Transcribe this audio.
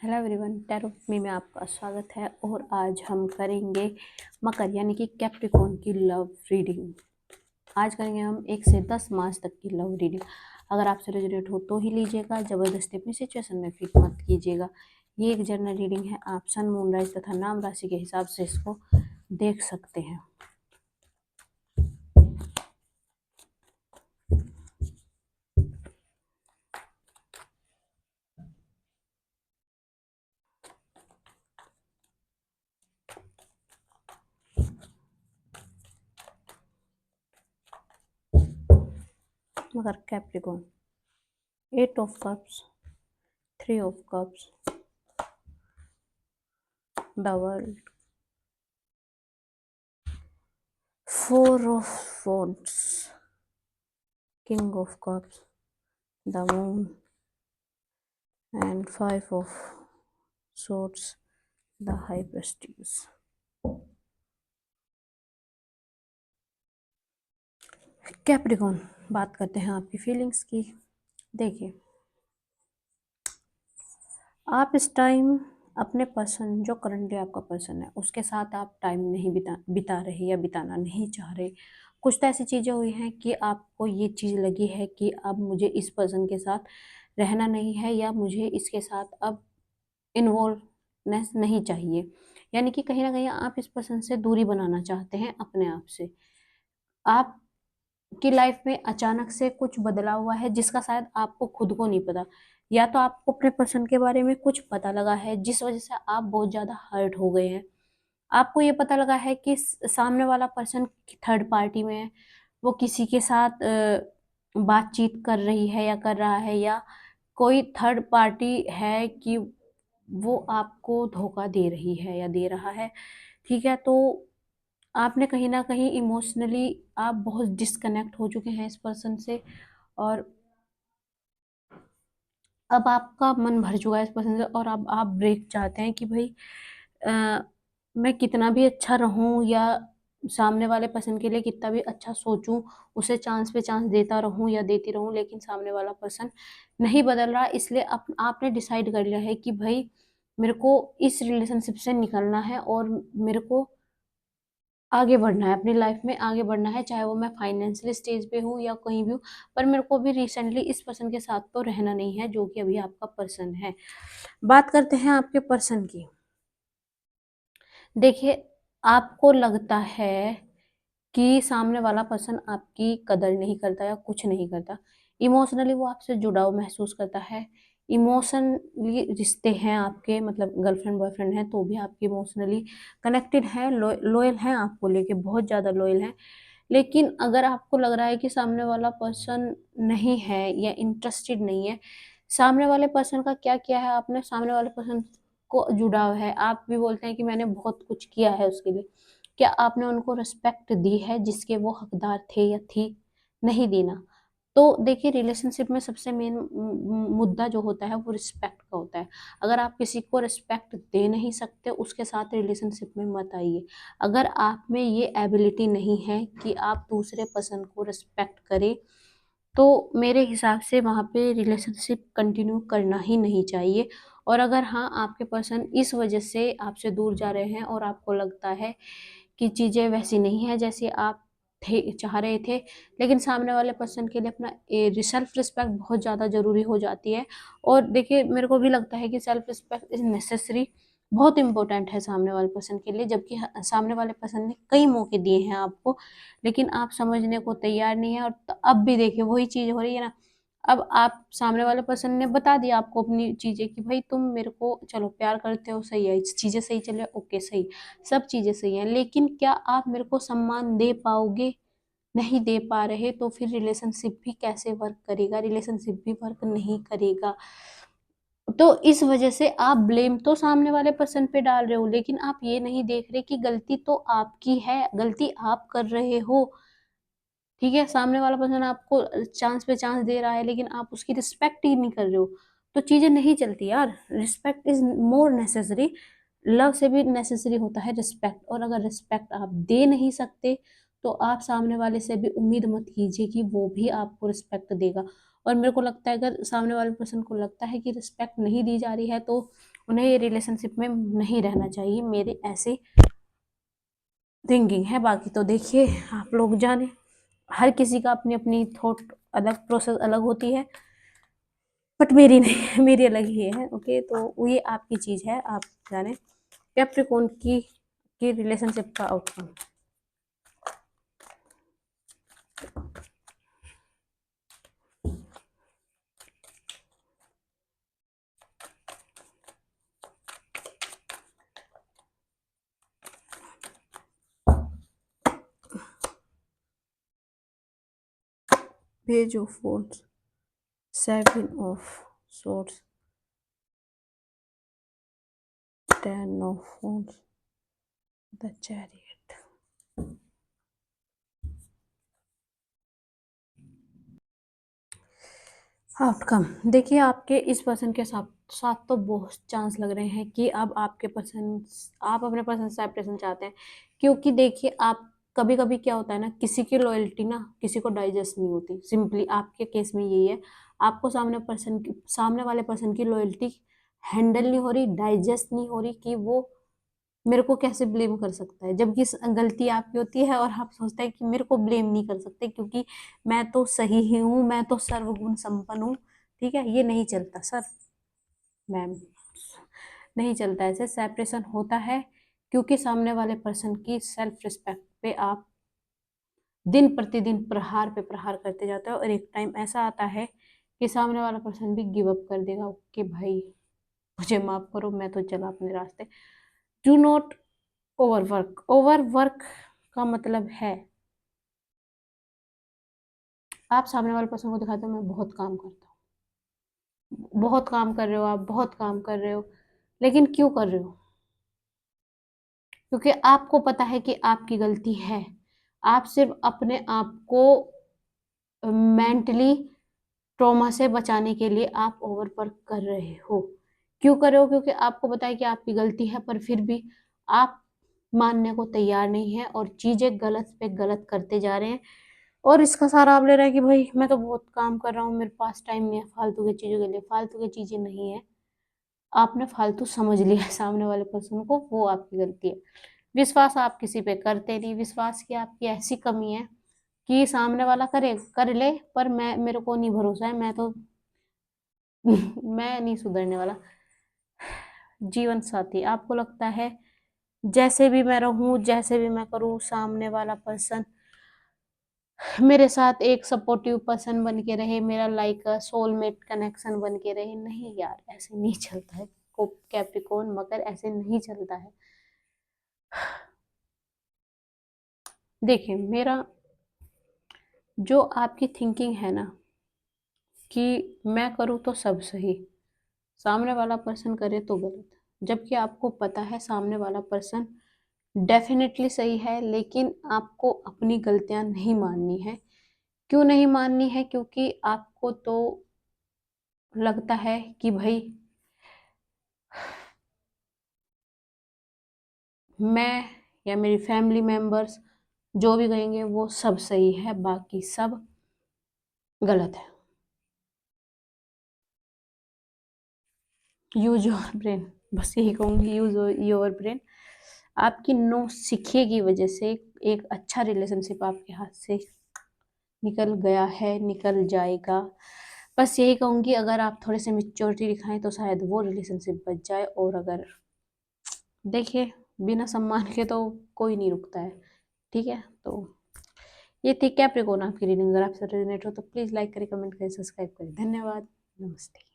Hello everyone, tarot में आपका स्वागत है। और आज हम करेंगे मकर यानी कि कैप्रिकॉर्न की लव रीडिंग। आज करेंगे हम 1 से 10 मार्च तक की लव रीडिंग। अगर आपसे रेजोनेट हो तो ही लीजिएगा, जबरदस्ती अपनी सिचुएशन में फिट मत कीजिएगा। ये एक जनरल रीडिंग है। आप सन, मून, राइज तथा नाम राशि के हिसाब से इसको देख सकते हैं। मगर Capricorn, 8 of cups, 3 of cups, the world, 4 of wands, king of cups, the moon, and 5 of swords, the high priestess. Capricorn, बात करते हैं आपकी फीलिंग्स की। देखिए, आप इस टाइम अपने पर्सन, जो करंटली आपका पर्सन है, उसके साथ आप टाइम नहीं बिता रहे या बिताना नहीं चाह रहे। कुछ तो ऐसी चीज़ें हुई हैं कि आपको ये चीज़ लगी है कि अब मुझे इस पर्सन के साथ रहना नहीं है या मुझे इसके साथ अब इन्वॉल्वनेस नहीं चाहिए। यानी कि कहीं ना कहीं आप इस पर्सन से दूरी बनाना चाहते हैं अपने आप से। आपकी लाइफ में अचानक से कुछ बदलाव हुआ है जिसका शायद आपको खुद को नहीं पता, या तो आपको अपने पर्सन के बारे में कुछ पता लगा है जिस वजह से आप बहुत ज़्यादा हर्ट हो गए हैं। आपको ये पता लगा है कि सामने वाला पर्सन थर्ड पार्टी में है, वो किसी के साथ बातचीत कर रही है या कर रहा है, या कोई थर्ड पार्टी है कि वो आपको धोखा दे रही है या दे रहा है। ठीक है, तो आपने कहीं न कहीं इमोशनली आप बहुत डिस्कनेक्ट हो चुके हैं इस पर्सन से, और अब आपका मन भर चुका है इस पर्सन से, और अब आप ब्रेक चाहते हैं कि भई अ, मैं कितना भी अच्छा रहूँ या सामने वाले पर्सन के लिए कितना भी अच्छा सोचूँ, उसे चांस पे चांस देता रहूँ या देती रहूँ, लेकिन सामने वाला पर्सन नहीं बदल रहा। इसलिए आपने डिसाइड कर लिया है कि भई मेरे को इस रिलेशनशिप से निकलना है और मेरे को आगे बढ़ना है, अपनी लाइफ में आगे बढ़ना है, चाहे वो मैं फाइनेंशियल स्टेज पे हूँ या कहीं भी हूँ। पर मेरे को भी रिसेंटली इस पर्सन के साथ तो रहना नहीं है जो कि अभी आपका पर्सन है। बात करते हैं आपके पर्सन की। देखिए, आपको लगता है कि सामने वाला पर्सन आपकी कदर नहीं करता या कुछ नहीं करता। इमोशनली वो आपसे जुड़ाव महसूस करता है। इमोशनली रिश्ते हैं आपके, मतलब गर्लफ्रेंड बॉयफ्रेंड हैं तो भी आपके इमोशनली कनेक्टेड हैं, लॉयल हैं, आपको लेके बहुत ज़्यादा लॉयल हैं। लेकिन अगर आपको लग रहा है कि सामने वाला पर्सन नहीं है या इंटरेस्टेड नहीं है, सामने वाले पर्सन का क्या किया है आपने, सामने वाले पर्सन को जुड़ाव है, आप भी बोलते हैं कि मैंने बहुत कुछ किया है उसके लिए। क्या आपने उनको रिस्पेक्ट दी है जिसके वो हकदार थे या थी? नहीं दी ना। तो देखिए, रिलेशनशिप में सबसे मेन मुद्दा जो होता है वो रिस्पेक्ट का होता है। अगर आप किसी को रिस्पेक्ट दे नहीं सकते, उसके साथ रिलेशनशिप में मत आइए। अगर आप में ये एबिलिटी नहीं है कि आप दूसरे पर्सन को रिस्पेक्ट करें, तो मेरे हिसाब से वहाँ पे रिलेशनशिप कंटिन्यू करना ही नहीं चाहिए। और अगर हाँ, आपके पर्सन इस वजह से आपसे दूर जा रहे हैं और आपको लगता है कि चीज़ें वैसी नहीं हैं जैसे आप चाह रहे थे, लेकिन सामने वाले पर्सन के लिए अपना सेल्फ रिस्पेक्ट बहुत ज़्यादा ज़रूरी हो जाती है। और देखिए, मेरे को भी लगता है कि सेल्फ रिस्पेक्ट इज़ नेसेसरी, बहुत इंपॉर्टेंट है सामने वाले पर्सन के लिए, जबकि सामने वाले पर्सन ने कई मौके दिए हैं आपको, लेकिन आप समझने को तैयार नहीं है। और अब भी देखिए वही चीज़ हो रही है ना। अब आप, सामने वाले पर्सन ने बता दिया आपको अपनी चीज़ें कि भाई तुम मेरे को, चलो प्यार करते हो, सही है, चीज़ें सही चल रही है, ओके सही, सब चीज़ें सही हैं, लेकिन क्या आप मेरे को सम्मान दे पाओगे? नहीं दे पा रहे तो फिर रिलेशनशिप भी कैसे वर्क करेगा? रिलेशनशिप भी वर्क नहीं करेगा। तो इस वजह से आप ब्लेम तो सामने वाले पर्सन पे डाल रहे हो, लेकिन आप ये नहीं देख रहे कि गलती तो आपकी है, गलती आप कर रहे हो। ठीक है? सामने वाला पर्सन आपको चांस पे चांस दे रहा है, लेकिन आप उसकी रिस्पेक्ट ही नहीं कर रहे हो। तो चीज़ें नहीं चलती यार। Respect is more necessary. Love से भी नेसेसरी होता है रिस्पेक्ट, और अगर रिस्पेक्ट आप दे नहीं सकते, तो आप सामने वाले से भी उम्मीद मत कीजिए कि वो भी आपको रिस्पेक्ट देगा। और मेरे को लगता है, अगर सामने वाले पर्सन को लगता है कि रिस्पेक्ट नहीं दी जा रही है, तो उन्हें ये रिलेशनशिप में नहीं रहना चाहिए, मेरी ऐसी थिंकिंग है। बाकी तो देखिए आप लोग जाने, हर किसी का अपनी अपनी थॉट अलग, प्रोसेस अलग होती है, बट मेरी नहीं, मेरी अलग ही है। ओके, तो ये आपकी चीज है, आप जाने। कैप्रिकॉर्न की रिलेशनशिप का outcome. Page of wands, 7 of swords, 10 of wands, the chariot। Outcome देखिए, आपके इस पर्सन के साथ साथ तो बहुत चांस लग रहे हैं कि अब आपके पर्सन, आप अपने पर्सन से सेपरेशन चाहते हैं। क्योंकि देखिए, आप कभी कभी क्या होता है ना, किसी की लॉयल्टी ना किसी को डाइजेस्ट नहीं होती। सिंपली आपके केस में यही है, आपको सामने वाले पर्सन की लॉयल्टी हैंडल नहीं हो रही, डाइजेस्ट नहीं हो रही कि वो मेरे को कैसे ब्लेम कर सकता है, जबकि गलती आपकी होती है और आप सोचते हैं कि मेरे को ब्लेम नहीं कर सकते क्योंकि मैं तो सही ही हूँ, मैं तो सर्वगुण संपन्न हूँ। ठीक है, ये नहीं चलता सर, मैम, नहीं चलता ऐसे। सेपरेशन होता है क्योंकि सामने वाले पर्सन की सेल्फ रिस्पेक्ट पे आप दिन प्रतिदिन प्रहार पे प्रहार करते जाते हो, और एक टाइम ऐसा आता है कि सामने वाला पर्सन भी गिव अप कर देगा कि भाई मुझे माफ करो, मैं तो चला अपने रास्ते। Do not overwork. ओवरवर्क का मतलब है आप सामने वाले पर्सन को दिखाते हो मैं बहुत काम करता हूँ, बहुत काम कर रहे हो, आप बहुत काम कर रहे हो, लेकिन क्यों कर रहे हो? क्योंकि आपको पता है कि आपकी गलती है। आप सिर्फ अपने आप को मेंटली ट्रॉमा से बचाने के लिए आप ओवरवर्क कर रहे हो। क्यों कर रहे हो? क्योंकि आपको पता है कि आपकी गलती है, पर फिर भी आप मानने को तैयार नहीं है और चीजें गलत पे गलत करते जा रहे हैं। और इसका सारा आप ले रहे हैं कि भाई मैं तो बहुत काम कर रहा हूँ, मेरे पास टाइम नहीं है फालतू की चीजों के लिए। फालतू की चीजें नहीं है, आपने फालतू समझ लिया है सामने वाले पर्सन को, वो आपकी गलती है। विश्वास आप किसी पे करते नहीं, विश्वास की आपकी ऐसी कमी है कि सामने वाला करे कर ले, पर मैं, मेरे को नहीं भरोसा है, मैं तो मैं नहीं सुधरने वाला। जीवन साथी, आपको लगता है जैसे भी मैं रहूं, जैसे भी मैं करूं, सामने वाला पर्सन मेरे साथ एक सपोर्टिव पर्सन बन के रहे, मेरा लाइक सोलमेट कनेक्शन बन के रहे। नहीं यार, ऐसे नहीं चलता है। को कैप्रिकॉर्न, मगर ऐसे नहीं चलता है। देखिए, मेरा जो आपकी थिंकिंग है ना कि मैं करूँ तो सब सही, सामने वाला पर्सन करे तो गलत, जबकि आपको पता है सामने वाला पर्सन डेफिनेटली सही है, लेकिन आपको अपनी गलतियां नहीं माननी है। क्यों नहीं माननी है? क्योंकि आपको तो लगता है कि भाई मैं या मेरी फैमिली मेंबर्स जो भी कहेंगे वो सब सही है, बाकी सब गलत है। यूज योर ब्रेन, बस यही कहूँगी, यूज योर ब्रेन। आपकी नो सीखिए की वजह से एक अच्छा रिलेशनशिप आपके हाथ से निकल गया है, निकल जाएगा। बस यही कहूँगी, अगर आप थोड़े से मेच्योरिटी दिखाएं तो शायद वो रिलेशनशिप बच जाए। और अगर देखिए, बिना सम्मान के तो कोई नहीं रुकता है। ठीक है, तो ये थी कैप्रिकॉर्न आपकी रीडिंग। अगर आपसे रेजोनेट हो तो प्लीज़ लाइक करें, कमेंट करें, सब्सक्राइब करें। धन्यवाद, नमस्ते।